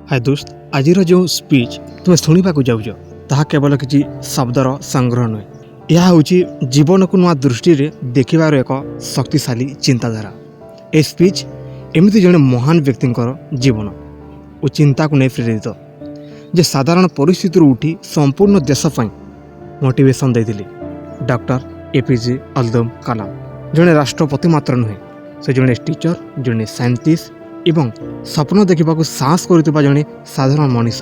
हाय दोस्त, आज जो स्पीच तुम शुणा जाऊच ताहा केवल किसी शब्दर संग्रह नुहे। यह हूँ जीवन को नुआ दृष्टि देखिबार एक शक्तिशाली चिंताधारा। ए स्पीच एमती जड़े महान व्यक्ति जीवन और चिंता को नहीं प्रेरित जे साधारण परिस्थिति उठी संपूर्ण देशपाई मोटिवेशन देते डॉक्टर एपीजे अब्दुल कलाम। जड़े राष्ट्रपति मात्र नुहे, से जड़े टीचर, जड़े साइंटिस्ट एवं स्वप्न देखा साहस करुवा जड़े साधारण मनीष।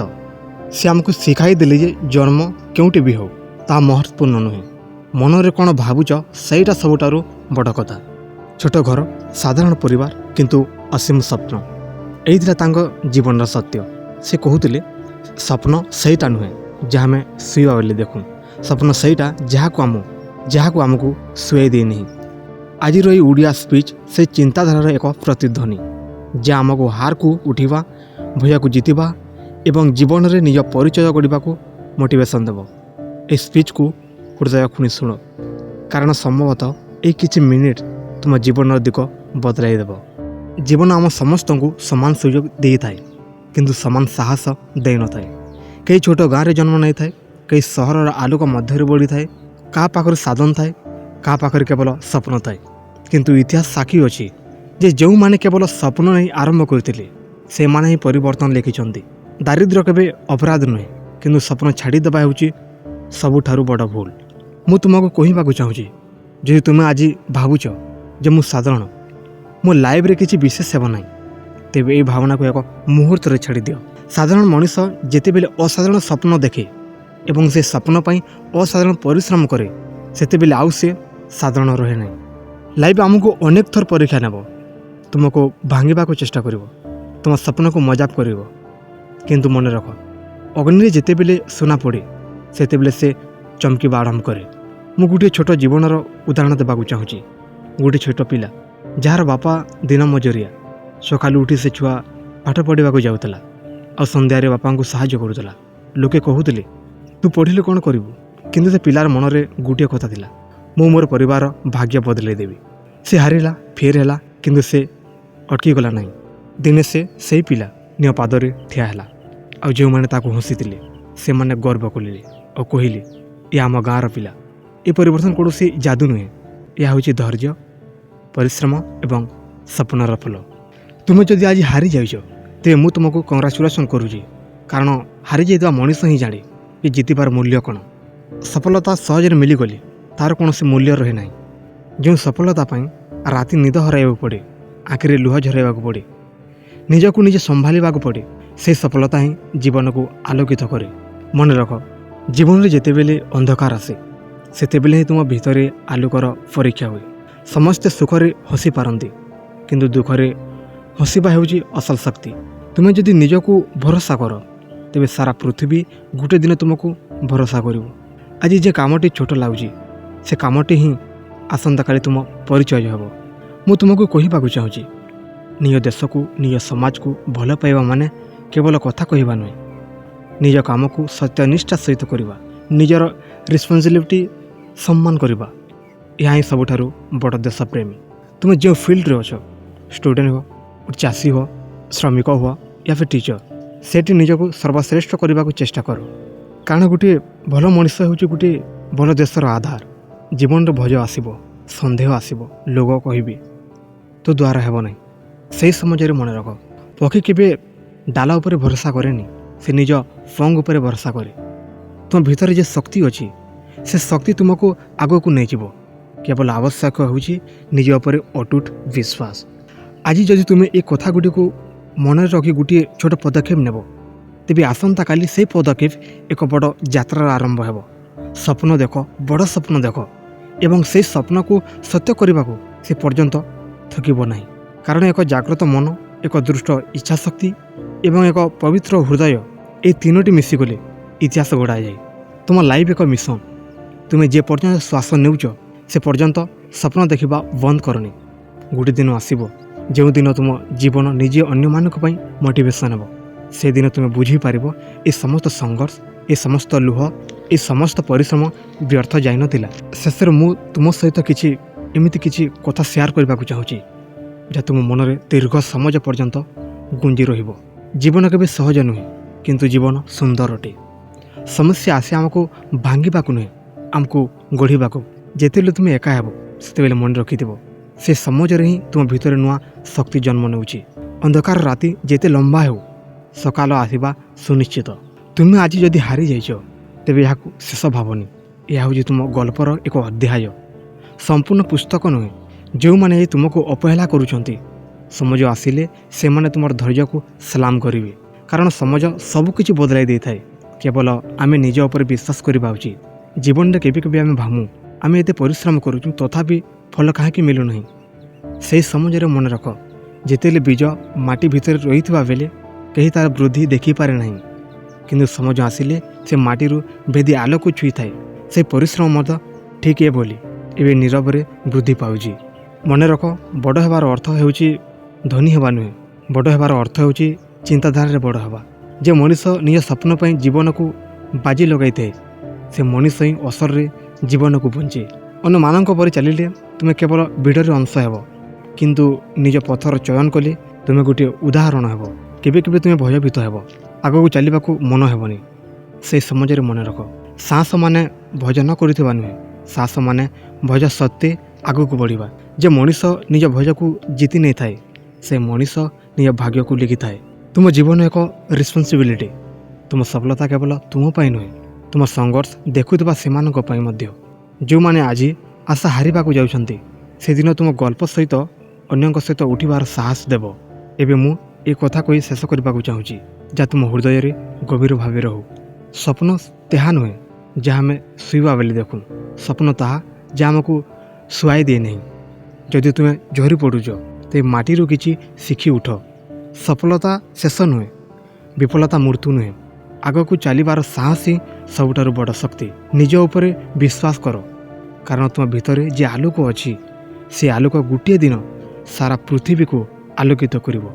से आमको शिखाई देले जे जन्म क्योंटी भी हो ता महत्वपूर्ण नुहे, मनरे कौन भावुच सहीटा सबुठारु बड़ कथा। छोट घर, साधारण परिवार किंतु असीम स्वप्न, यही तांग जीवन सत्य। से कहते स्वप्न सहीटा नुहे जहाँ आम शुआ बेले देखूँ, स्वप्न सहीटा जहाँ को आमको शुआई दे नहीं। आज ओडिया स्पीच से चिंताधारार एक प्रतिध्वनि जे आमको हार को उठा, भय को जीतवा एवं जीवन में निज परिचय गढ़ा को मोटिवेशन देव। ए स्पीच को हृदय खुणी शुण, कारण संभवतः ये किछि मिनिट तुम जीवन दिग बदलाई देव। जीवन आम समस्त को समान सुजोग दे थाए किंतु समान साहस दे न थाए। कई छोट गाँव जन्म नहीं थाए, कई सहर आलोक मध्य बढ़ी थाए, क्या पाखर साधन थाए, क्या पाखर केवल स्वप्न थाए। किंतु इतिहास साक्षी अच्छी जे जो माने केवल स्वप्न नहीं आरंभ करते से माने ही परिवर्तन लिखिंट। दारिद्र्य केवे अपराध नुहे किंतु स्वप्न छाड़देवा हूँ सबुठारु बड़ भूल। मु तुमको कहवाक चाहूँगी जो तुम्हें आज भावुच जे मु साधारण, मो लाइफ रे किसी विशेष हेब ना, तेज ये भावना को एक मुहूर्त छाड़ी दियो। साधारण मनीष जिते बेले असाधारण स्वप्न देखे एवं से स्वप्न पाई असाधारण परिश्रम करे सेते बेले आउ से साधारण रहे ना। लाइफ आमको अनेक थर परीक्षा नेब, तुमको भांगा चेष्टा कर, तुम स्वप्न को मजाक कर, किंतु मन रख अग्नि जिते बेले सुना पड़े सेते बेले से चमकीबा आरंभ करे। मु गोटे छोट जीवनर उदाहरण देवाक चाहूँगी। गोटे छोट पिला जार बापा दिन मजूरिया, सकालू उठी से छुआ पाठ पढ़ाक जाऊला और संध्यारे बापा को साहाय्य करूला। लोके कहते तू पढ़िले कौन करू, किंतु से पिलार मन में गोटे कथा थिला, मु मोर परिवार भाग्य बदले देवी। से हारिला, फेर है, किंतु से अटकी गला नहीं। दिने से पिला निज पादरे ठिया है और जो मैंने ताको हसी से मैंने गर्व कले और कहले ये आम गाँवर पिला। ये परिवर्तन कौन जादू नुहे, यह हूँ धैर्य, परिश्रम एवं स्वप्नर फल। तुम्हें जदि आज हारी जाइछ तेज मु तुमको कंग्राचुलेसन करुँगी, कारण हारी जाइवा मनीष ही जाने कि जीतबार मूल्य कौन। सफलता सहज मिलीगली तार कौन मूल्य रहे ना। जो सफलता राति निद हर पड़े, आखिरे लुह झरवा पड़े, निजक निजे संभाल पड़े, से सफलता ही जीवन को आलोकित करे। मन रख जीवन में जिते बेले अंधकार आसे सेते बेले ही तुम भितर आलोकर परीक्षा हुए। समस्ते सुखरे हसी पारती किंतु दुखरे हसवा हूँ असल शक्ति। तुम्हें जदि निजको भरोसा कर तेरे सारा पृथ्वी गोटे दिन तुमको भरोसा कर। आज जे कामटी छोट लगुच से कामटी ही आसंता काली तुम परिचय हम। मु तुमको कहवाक चाहूँगी निज देश को, निज समाज को भल पाइबा माने केवल कथा कहवा नुहे, निज काम को सत्यनिष्ठा सहित करवा, निजर रिस्पांसिबिलिटी सम्मान करवा, यह ही सबुठारु बड़ देश प्रेमी। तुम जो फील्ड रे अच्छ, स्टूडेंट हो, चाषी हो, श्रमिक हो या फिर टीचर, सेठी निजको सर्वश्रेष्ठ करने को चेष्टा कर। कारण गोटे भल मनीष हूँ गोटे भल देशर आधार। जीवन भय आसब, सन्देह आसब, लोग कहे तो द्वारा हेब ना। से समय मन रख पक्षी केवे डाल उपर भरोसा करे, से निज फंग उपर भरोसा करे। तुम भीतर जे शक्ति अच्छी से शक्ति तुमको आग को नहीं जीव। केवल आवश्यक हूँ निज उपर अटूट विश्वास। आज जदि तुम्हें ये कथा गुड़ी को मन रखी गोटे छोट पदक्षेप नेब तेज आसंता काली से पदक्षेप एक बड़ यात्रार आरंभ हेब। स्वप्न देख, बड़ स्वप्न देख एवं से स्वप्न को सत्य करने को से पर्यंत थकिब ना। कारण एक जाग्रत मन, एक दृष्ट इच्छा शक्ति एवं एक पवित्र हृदय, ये तीनोटी मिसिगले इतिहास गढ़ा जाए। तुम लाइफ एक मिशन। तुम्हें जे पर्यंत श्वास नेउच से पर्यंत स्वप्न देखा बंद करनी। गोटे दिन आसब जो दिन तुम जीवन निजे अन्य मानक पई मोटिवेशन हेब, से दिन तुम्हें बुझीपार ये समस्त संघर्ष, ये समस्त लुह, ये समस्त परिश्रम व्यर्थ जाई नथिला। शेष मु तुम सहित किछि एमिति किछि कथा शेयर करने को चाहूँगी जहाँ तुम मन में दीर्घ समय पर्यंत गुंजी रहिबो। ଜୀବନ କେବେ ସହଜ ନୁହେଁ, କିନ୍ତୁ ଜୀବନ ସୁନ୍ଦର ଅଟେ। ସମସ୍ୟା ଆସେ ଆମକୁ ଭାଙ୍ଗିବାକୁ ନୁହେଁ, ଆମକୁ ଗଢ଼ିବାକୁ। ଯେତେବେଳେ ତୁମେ ଏକା ହେବ ସେତେବେଳେ ମନେ ରଖିଥିବ, ସେ ସମାଜରେ ହିଁ ତୁମ ଭିତରେ ନୂଆ ଶକ୍ତି ଜନ୍ମ ନେଉଛି। ଅନ୍ଧକାର ରାତି ଯେତେ ଲମ୍ବା ହେଉ, ସକାଳ ଆସିବା ସୁନିଶ୍ଚିତ। ତୁମେ ଆଜି ଯଦି ହାରିଯାଇଛ, ତେବେ ଏହାକୁ ଶେଷ ଭାବନି। ଏହା ହେଉଛି ତୁମ ଗଳ୍ପର ଏକ ଅଧ୍ୟାୟ, ସମ୍ପୂର୍ଣ୍ଣ ପୁସ୍ତକ ନୁହେଁ। ଯେଉଁମାନେ ଆଜି ତୁମକୁ ଅବହେଳା କରୁଛନ୍ତି, ସମାଜ ଆସିଲେ ସେମାନେ ତୁମର ଧୈର୍ଯ୍ୟକୁ ସଲାମ କରିବେ। କାରଣ ସମାଜ ସବୁକିଛି ବଦଳାଇ ଦେଇଥାଏ, କେବଳ ଆମେ ନିଜ ଉପରେ ବିଶ୍ୱାସ କରିବା ଉଚିତ। ଜୀବନରେ କେବେ କେବେ ଆମେ ଭାବୁ ଆମେ ଏତେ ପରିଶ୍ରମ କରୁଛୁ, ତଥାପି ଫଳ କାହିଁକି ମିଳୁନାହିଁ। ସେହି ସମାଜରେ ମନେ ରଖ, ଯେତେବେଳେ ବୀଜ ମାଟି ଭିତରେ ରହିଥିବା ବେଳେ କେହି ତା'ର ବୃଦ୍ଧି ଦେଖିପାରେ ନାହିଁ, କିନ୍ତୁ ସମାଜ ଆସିଲେ ସେ ମାଟିରୁ ଭେଦି ଆଲୋକ ଛୁଇଁଥାଏ। ସେ ପରିଶ୍ରମ ମଧ୍ୟ ଠିକ୍ ଏଭଳି ଏବେ ନୀରବରେ ବୃଦ୍ଧି ପାଉଛି। ମନେ ରଖ, ବଡ଼ ହେବାର ଅର୍ଥ ହେଉଛି ଧନୀ ହେବା ନୁହେଁ, ବଡ଼ ହେବାର ଅର୍ଥ ହେଉଛି ଚିନ୍ତାଧାରାରେ ବଡ଼ ହେବା। ଯେ ମଣିଷ ନିଜ ସ୍ୱପ୍ନ ପାଇଁ ଜୀବନକୁ ବାଜି ଲଗାଇଥାଏ, ସେ ମଣିଷ ହିଁ ଅସଲରେ ଜୀବନକୁ ବଞ୍ଚେ। ଅନ୍ୟମାନଙ୍କ ପରି ଚାଲିଲେ ତୁମେ କେବଳ ଭିଡ଼ରେ ଅଂଶ ହେବ, କିନ୍ତୁ ନିଜ ପଥର ଚୟନ କଲେ ତୁମେ ଗୋଟିଏ ଉଦାହରଣ ହେବ। କେବେ କେବେ ତୁମେ ଭୟଭୀତ ହେବ, ଆଗକୁ ଚାଲିବାକୁ ମନ ହେବନି। ସେହି ସମାଜରେ ମନେ ରଖ, ସାହସ ମାନେ ଭୟ ନ କରିଥିବା ନୁହେଁ, ସାହସ ମାନେ ଭୟ ସତ୍ତ୍ୱେ ଆଗକୁ ବଢ଼ିବା। ଯେ ମଣିଷ ନିଜ ଭୟକୁ ଜିତି ନେଇଥାଏ, ସେ ମଣିଷ ନିଜ ଭାଗ୍ୟକୁ ଲେଖିଥାଏ। ତୁମ ଜୀବନ ଏକ ରେସ୍ପନ୍ସିବିଲିଟି। ତୁମ ସଫଳତା କେବଳ ତୁମ ପାଇଁ ନୁହେଁ, ତୁମ ସଂଘର୍ଷ ଦେଖୁଥିବା ସେମାନଙ୍କ ପାଇଁ ମଧ୍ୟ। ଯେଉଁମାନେ ଆଜି ଆଶା ହାରିବାକୁ ଯାଉଛନ୍ତି, ସେଦିନ ତୁମ ଗଳ୍ପ ସହିତ ଅନ୍ୟଙ୍କ ସହିତ ଉଠିବାର ସାହସ ଦେବ। ଏବେ ମୁଁ ଏ କଥା କହି ଶେଷ କରିବାକୁ ଚାହୁଁଛି, ଯାହା ତୁମ ହୃଦୟରେ ଗଭୀର ଭାବେ ରହୁ। ସ୍ୱପ୍ନ ତାହା ନୁହେଁ ଯାହା ଆମେ ଶୋଇବା ବେଳେ ଦେଖୁ, ସ୍ୱପ୍ନ ତାହା ଯାହା ଆମକୁ ଶୁଆଇ ଦିଏ ନାହିଁ। ଯଦି ତୁମେ ଝରି ପଡ଼ୁଛ, ତେବେ ମାଟିରୁ କିଛି ଶିଖି ଉଠ। ସଫଳତା ଶେଷ ନୁହେଁ, ବିଫଳତା ମୃତ୍ୟୁ ନୁହେଁ। ଆଗକୁ ଚାଲିବାର ସାହସ ହିଁ ସବୁଠାରୁ ବଡ଼ ଶକ୍ତି। ନିଜ ଉପରେ ବିଶ୍ୱାସ କର, କାରଣ ତୁମ ଭିତରେ ଯେ ଆଲୋକ ଅଛି, ସେ ଆଲୋକ ଗୋଟିଏ ଦିନ ସାରା ପୃଥିବୀକୁ ଆଲୋକିତ କରିବ।